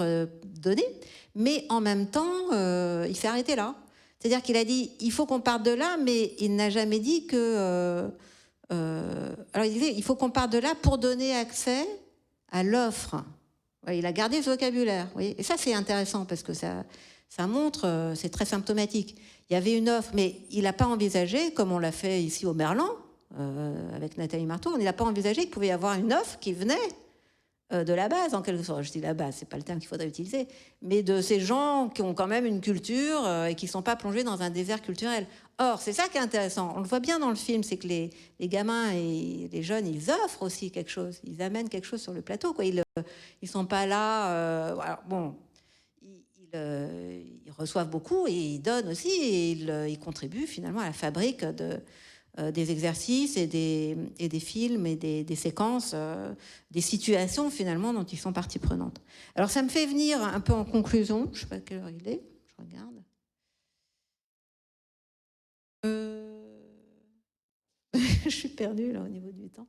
donnée. Mais en même temps, il s'est arrêté là. C'est-à-dire qu'il a dit, il faut qu'on parte de là, mais il n'a jamais dit que... alors, il disait, il faut qu'on parte de là pour donner accès à l'offre. Il a gardé ce vocabulaire. Et ça, c'est intéressant parce que ça montre, c'est très symptomatique. Il y avait une offre, mais il n'a pas envisagé, comme on l'a fait ici au Merlan, avec Nathalie Marteau, on n'a pas envisagé qu'il pouvait y avoir une offre qui venait de la base, en quelque sorte. Je dis la base, c'est pas le terme qu'il faudrait utiliser, mais de ces gens qui ont quand même une culture et qui ne sont pas plongés dans un désert culturel. Or, c'est ça qui est intéressant. On le voit bien dans le film, c'est que les gamins et les jeunes, ils offrent aussi quelque chose. Ils amènent quelque chose sur le plateau, quoi. Ils sont pas là... alors, bon, ils reçoivent beaucoup et ils donnent aussi. Et ils contribuent finalement à la fabrique des exercices et des films et des séquences, des situations finalement dont ils sont partie prenante. Alors ça me fait venir un peu en conclusion. Je ne sais pas à quelle heure il est. Je regarde. Je suis perdue là au niveau du temps.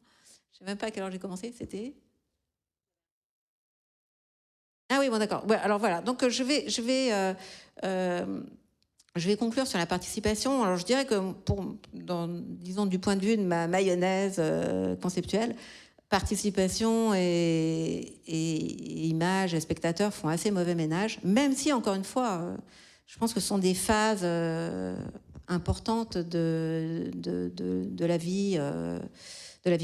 Je ne sais même pas à quelle heure j'ai commencé. C'était... Ah oui, bon d'accord. Ouais, alors voilà. Donc je vais conclure sur la participation. Alors je dirais que disons du point de vue de ma mayonnaise conceptuelle, participation et images et spectateurs font assez mauvais ménage, même si, encore une fois, je pense que ce sont des phases importantes de la vie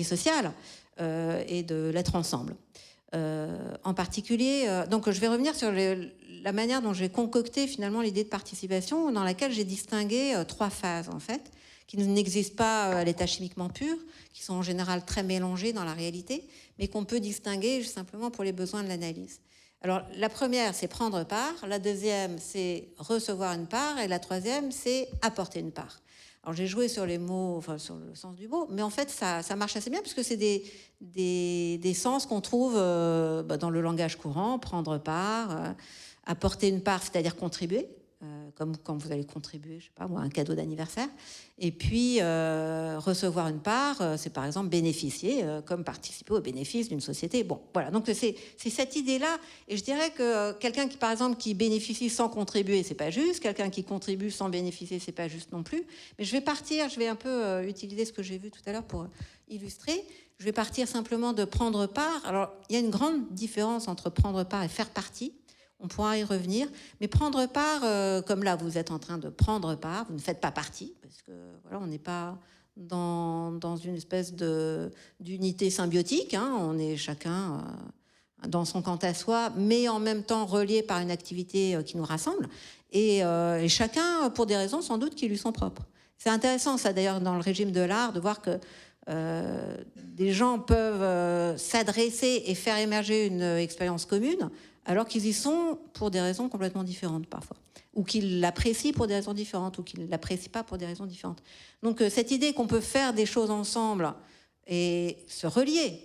sociale et de l'être ensemble. En particulier, donc je vais revenir sur la manière dont j'ai concocté finalement l'idée de participation, dans laquelle j'ai distingué 3 phases en fait, qui n'existent pas à l'état chimiquement pur, qui sont en général très mélangées dans la réalité, mais qu'on peut distinguer simplement pour les besoins de l'analyse. Alors la première, c'est prendre part, la deuxième, c'est recevoir une part, et la troisième, c'est apporter une part. Alors j'ai joué sur les mots, enfin sur le sens du mot, mais en fait ça marche assez bien puisque c'est des sens qu'on trouve dans le langage courant, prendre part, apporter une part, c'est-à-dire contribuer, comme quand vous allez contribuer, je sais pas moi, un cadeau d'anniversaire, et puis recevoir une part, c'est par exemple bénéficier, comme participer aux bénéfices d'une société. Bon, voilà, donc c'est cette idée-là, et je dirais que quelqu'un qui, par exemple, qui bénéficie sans contribuer, c'est pas juste, quelqu'un qui contribue sans bénéficier, c'est pas juste non plus, mais je vais un peu utiliser ce que j'ai vu tout à l'heure pour illustrer. Je vais partir simplement de prendre part. Alors, il y a une grande différence entre prendre part et faire partie. On pourra y revenir. Mais prendre part, comme là, vous êtes en train de prendre part, vous ne faites pas partie, parce que voilà, on n'est pas dans une espèce d'unité symbiotique. Hein. On est chacun dans son quant à soi, mais en même temps relié par une activité qui nous rassemble. Et chacun, pour des raisons sans doute qui lui sont propres. C'est intéressant, ça, d'ailleurs, dans le régime de l'art, de voir que des gens peuvent s'adresser et faire émerger une expérience commune alors qu'ils y sont pour des raisons complètement différentes parfois, ou qu'ils l'apprécient pour des raisons différentes, ou qu'ils ne l'apprécient pas pour des raisons différentes. Donc cette idée qu'on peut faire des choses ensemble et se relier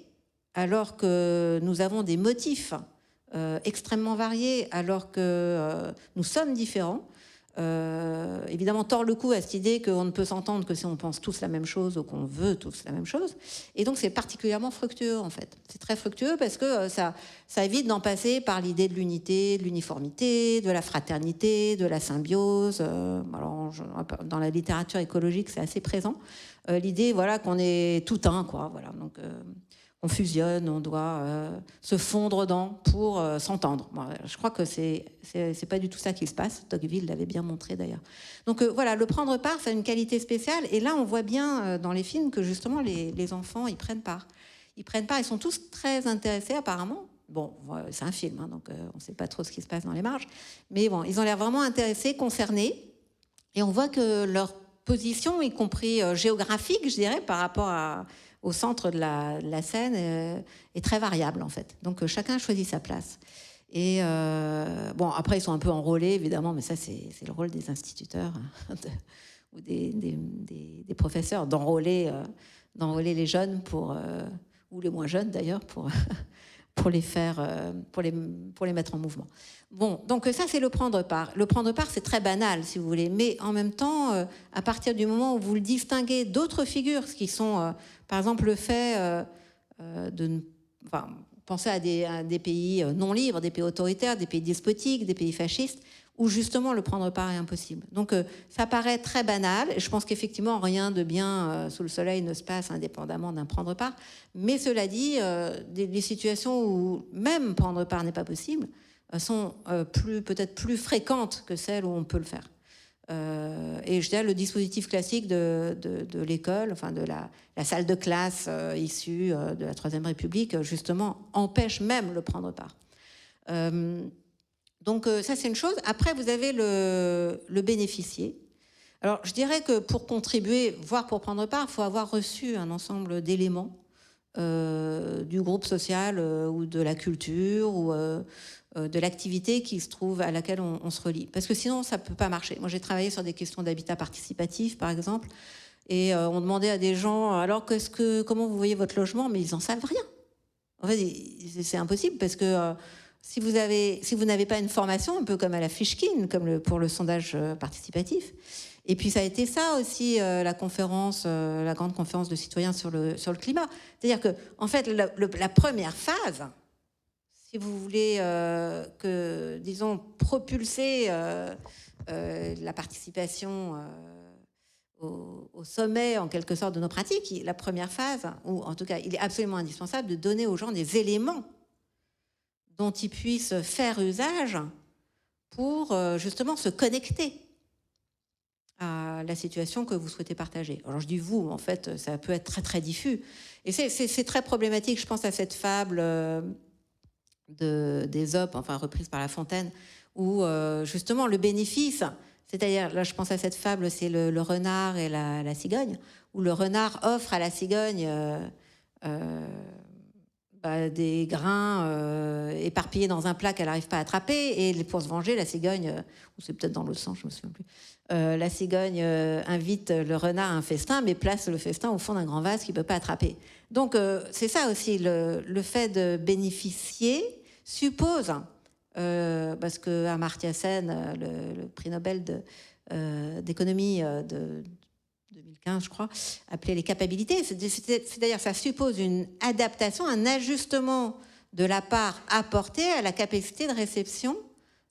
alors que nous avons des motifs extrêmement variés, alors que nous sommes différents, évidemment tord le cou à cette idée qu'on ne peut s'entendre que si on pense tous la même chose ou qu'on veut tous la même chose. Et donc c'est particulièrement fructueux en fait. C'est très fructueux parce que ça évite d'en passer par l'idée de l'unité, de l'uniformité, de la fraternité, de la symbiose. Alors, dans la littérature écologique, c'est assez présent. L'idée, voilà, qu'on est tout un, quoi. Voilà, donc on fusionne, on doit se fondre dans pour s'entendre. Bon, je crois que c'est pas du tout ça qui se passe. Tocqueville l'avait bien montré d'ailleurs. Donc voilà, le prendre part, ça a une qualité spéciale. Et là, on voit bien dans les films que justement les enfants, ils prennent part. Ils prennent part, ils sont tous très intéressés apparemment. Bon, c'est un film, hein, donc on ne sait pas trop ce qui se passe dans les marges. Mais bon, ils ont l'air vraiment intéressés, concernés. Et on voit que leur position, y compris géographique, je dirais, par rapport au centre de la scène, est très variable, en fait. Donc, chacun choisit sa place. Et bon, après, ils sont un peu enrôlés, évidemment, mais ça, c'est le rôle des instituteurs ou des professeurs d'enrôler les jeunes ou les moins jeunes, d'ailleurs, pour les faire, pour les mettre en mouvement. Bon, donc ça, c'est le prendre part. Le prendre part, c'est très banal, si vous voulez, mais en même temps, à partir du moment où vous le distinguez d'autres figures, ce qui sont, par exemple, le fait penser à des pays non libres, des pays autoritaires, des pays despotiques, des pays fascistes, où justement le prendre part est impossible. Donc ça paraît très banal, et je pense qu'effectivement rien de bien sous le soleil ne se passe indépendamment d'un prendre part, mais cela dit, des situations où même prendre part n'est pas possible sont peut-être plus fréquentes que celles où on peut le faire. Et je dirais le dispositif classique de l'école, enfin de la salle de classe issue de la Troisième République, justement, empêche même le prendre part. Donc ça, c'est une chose. Après, vous avez le bénéficier. Alors, je dirais que pour contribuer, voire pour prendre part, il faut avoir reçu un ensemble d'éléments du groupe social ou de la culture ou de l'activité qui se trouve à laquelle on se relie. Parce que sinon, ça ne peut pas marcher. Moi, j'ai travaillé sur des questions d'habitat participatif, par exemple, et on demandait à des gens, alors, comment vous voyez votre logement? Mais ils n'en savent rien. En fait, c'est impossible parce que si vous n'avez pas une formation, un peu comme à la Fishkin, comme pour le sondage participatif. Et puis ça a été ça aussi la grande conférence de citoyens sur le climat. C'est-à-dire que, en fait, la première phase, si vous voulez propulser la participation au sommet, en quelque sorte, de nos pratiques, la première phase, ou en tout cas, il est absolument indispensable de donner aux gens des éléments dont ils puissent faire usage pour justement se connecter à la situation que vous souhaitez partager. Alors je dis vous, en fait, ça peut être très très diffus. Et c'est très problématique, je pense à cette fable d'Ésope, enfin reprise par La Fontaine, où justement le bénéfice, c'est-à-dire, là je pense à cette fable, c'est le renard et la cigogne, où le renard offre à la cigogne des grains éparpillés dans un plat qu'elle n'arrive pas à attraper, et pour se venger, la cigogne, ou c'est peut-être dans l'autre sens, je ne me souviens plus, la cigogne invite le renard à un festin, mais place le festin au fond d'un grand vase qu'il ne peut pas attraper. Donc c'est ça aussi, le fait de bénéficier suppose, parce qu'Amartya Sen, le prix Nobel d'économie de 2015, je crois, appelé les capacités. C'est-à-dire ça suppose une adaptation, un ajustement de la part apportée à la capacité de réception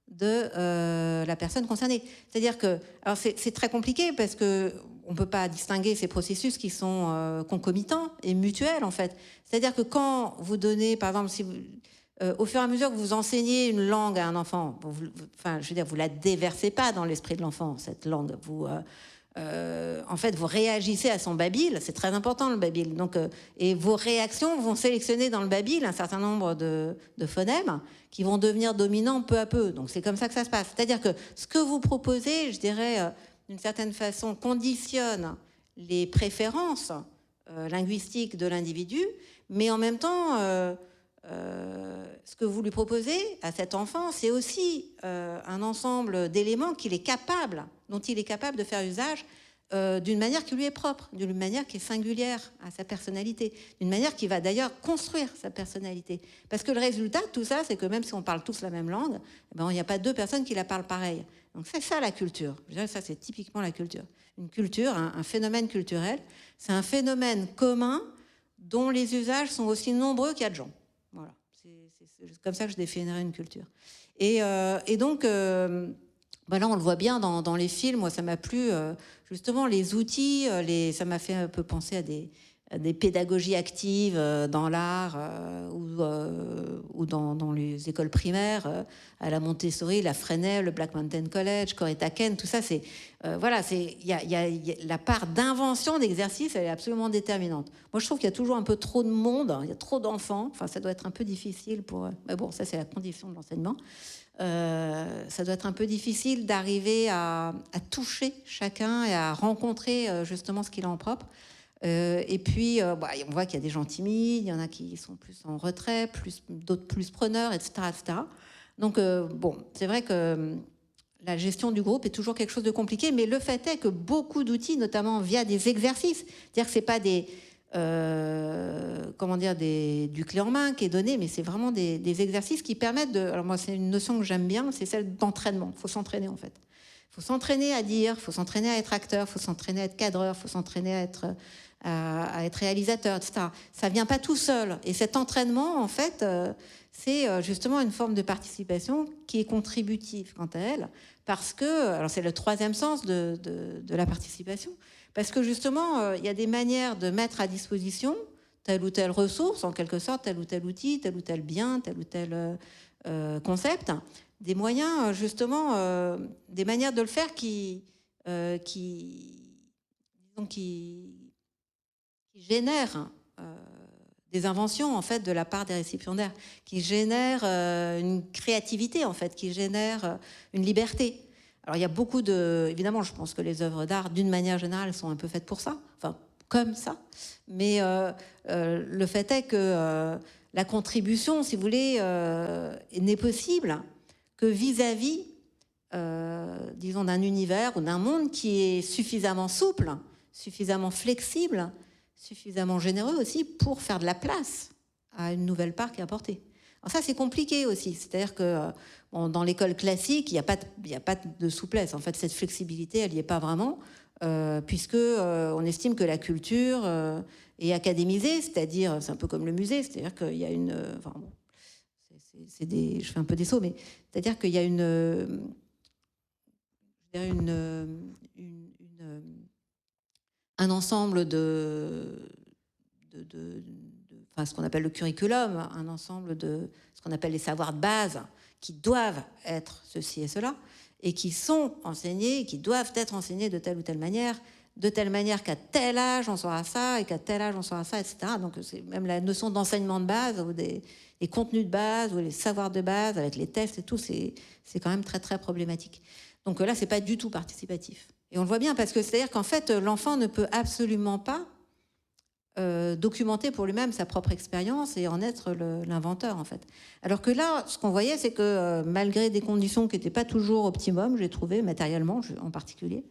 de la personne concernée. C'est-à-dire que, alors c'est très compliqué parce que on ne peut pas distinguer ces processus qui sont concomitants et mutuels en fait. C'est-à-dire que quand vous donnez, par exemple, au fur et à mesure que vous enseignez une langue à un enfant, vous la déversez pas dans l'esprit de l'enfant, cette langue. En fait, vous réagissez à son babil, c'est très important le babil. Donc, et vos réactions vont sélectionner dans le babil un certain nombre de phonèmes qui vont devenir dominants peu à peu. Donc, c'est comme ça que ça se passe. C'est-à-dire que ce que vous proposez, je dirais, d'une certaine façon, conditionne les préférences linguistiques de l'individu, mais en même temps, ce que vous lui proposez à cet enfant, c'est aussi un ensemble d'éléments dont il est capable de faire usage d'une manière qui lui est propre, d'une manière qui est singulière à sa personnalité, d'une manière qui va d'ailleurs construire sa personnalité. Parce que le résultat de tout ça, c'est que même si on parle tous la même langue, il n'y a pas deux personnes qui la parlent pareil. Donc c'est ça la culture. Je dirais que ça, c'est typiquement la culture. Une culture, un phénomène culturel, c'est un phénomène commun dont les usages sont aussi nombreux qu'il y a de gens. Voilà, c'est comme ça que je définirais une culture. Et donc, là, on le voit bien dans les films. Moi, ça m'a plu, justement, les outils. Ça m'a fait un peu penser à des pédagogies actives dans l'art ou dans les écoles primaires, à la Montessori, la Fresnel, le Black Mountain College, Coretta Kent, tout ça, la part d'invention d'exercice, elle est absolument déterminante. Moi, je trouve qu'il y a toujours un peu trop de monde, il y a trop d'enfants, enfin, ça doit être un peu difficile mais bon, ça, c'est la condition de l'enseignement. Ça doit être un peu difficile d'arriver à toucher chacun et à rencontrer justement ce qu'il a en propre. Et puis, on voit qu'il y a des gens timides, il y en a qui sont plus en retrait, d'autres plus preneurs, etc. etc. Donc, c'est vrai que la gestion du groupe est toujours quelque chose de compliqué, mais le fait est que beaucoup d'outils, notamment via des exercices, c'est-à-dire que ce n'est pas du clé en main qui est donné, mais c'est vraiment des exercices qui permettent de... Alors moi, c'est une notion que j'aime bien, c'est celle d'entraînement. Il faut s'entraîner, en fait. Il faut s'entraîner à dire, il faut s'entraîner à être acteur, il faut s'entraîner à être cadreur, il faut s'entraîner à être réalisateur, etc. Ça ne vient pas tout seul. Et cet entraînement, en fait, c'est justement une forme de participation qui est contributive quant à elle, parce que, alors c'est le troisième sens de la participation, parce que justement, il y a des manières de mettre à disposition telle ou telle ressource, en quelque sorte, tel ou tel outil, tel ou tel bien, tel ou tel concept, des moyens, justement, des manières de le faire qui qui génèrent des inventions en fait de la part des récipiendaires, qui génèrent une créativité en fait, qui génèrent une liberté. Alors il y a beaucoup de, évidemment, je pense que les œuvres d'art, d'une manière générale, sont un peu faites pour ça, enfin comme ça. Mais le fait est que la contribution, si vous voulez, n'est possible que vis-à-vis, disons, d'un univers ou d'un monde qui est suffisamment souple, suffisamment flexible, suffisamment généreux aussi pour faire de la place à une nouvelle part qui est apportée. Alors ça, c'est compliqué aussi. C'est-à-dire que bon, dans l'école classique, il n'y a pas de souplesse. En fait, cette flexibilité, elle n'y est pas vraiment, puisque on estime que la culture est académisée, c'est-à-dire, c'est un peu comme le musée, c'est-à-dire qu'il y a une... enfin, bon, je fais un peu des sauts, mais c'est-à-dire qu'il y a un ensemble enfin, ce qu'on appelle le curriculum, un ensemble de ce qu'on appelle les savoirs de base qui doivent être ceci et cela, et qui sont enseignés, qui doivent être enseignés de telle ou telle manière qu'à tel âge on saura ça, et qu'à tel âge on saura ça, etc. Donc c'est même la notion d'enseignement de base, ou des contenus de base, ou les savoirs de base, avec les tests et tout, c'est quand même très très problématique. Donc là, c'est pas du tout participatif. Et on le voit bien, parce que c'est-à-dire qu'en fait, l'enfant ne peut absolument pas documenter pour lui-même sa propre expérience et en être l'inventeur, en fait. Alors que là, ce qu'on voyait, c'est que malgré des conditions qui n'étaient pas toujours optimum, j'ai trouvé, matériellement en particulier,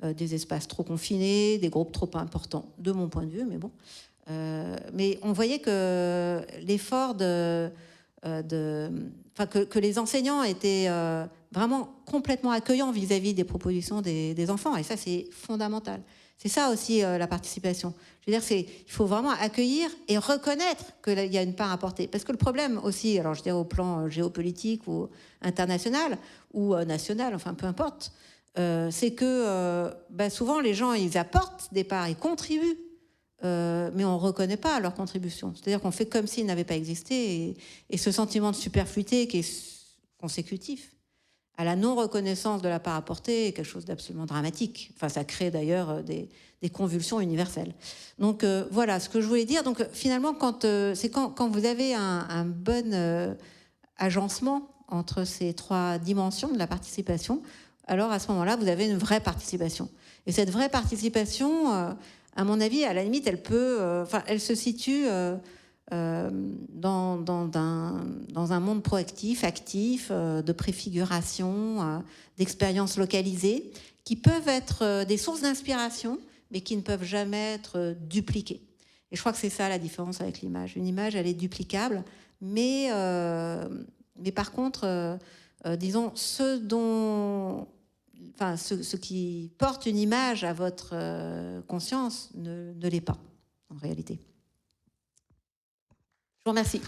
des espaces trop confinés, des groupes trop importants, de mon point de vue, mais bon. Mais on voyait que l'effort que les enseignants étaient vraiment complètement accueillants vis-à-vis des propositions des enfants. Et ça, c'est fondamental. C'est ça aussi la participation. Je veux dire, il faut vraiment accueillir et reconnaître qu'il y a une part apportée. Parce que le problème aussi, alors je dirais au plan géopolitique ou international ou national, enfin peu importe, c'est que souvent les gens, ils apportent des parts, ils contribuent, mais on ne reconnaît pas leur contribution. C'est-à-dire qu'on fait comme s'ils n'avaient pas existé, et ce sentiment de superfluité qui est consécutif à la non-reconnaissance de la part apportée est quelque chose d'absolument dramatique. Enfin, ça crée d'ailleurs des convulsions universelles. Donc voilà ce que je voulais dire. Donc finalement, quand vous avez un bon agencement entre ces trois dimensions de la participation, alors à ce moment-là, vous avez une vraie participation. Et cette vraie participation, à mon avis, à la limite, elle se situe dans un monde proactif, actif, de préfiguration, d'expériences localisées, qui peuvent être des sources d'inspiration, mais qui ne peuvent jamais être dupliquées. Et je crois que c'est ça la différence avec l'image. Une image, elle est duplicable, mais par contre, disons, ce qui porte une image à votre conscience ne l'est pas, en réalité. Je vous remercie.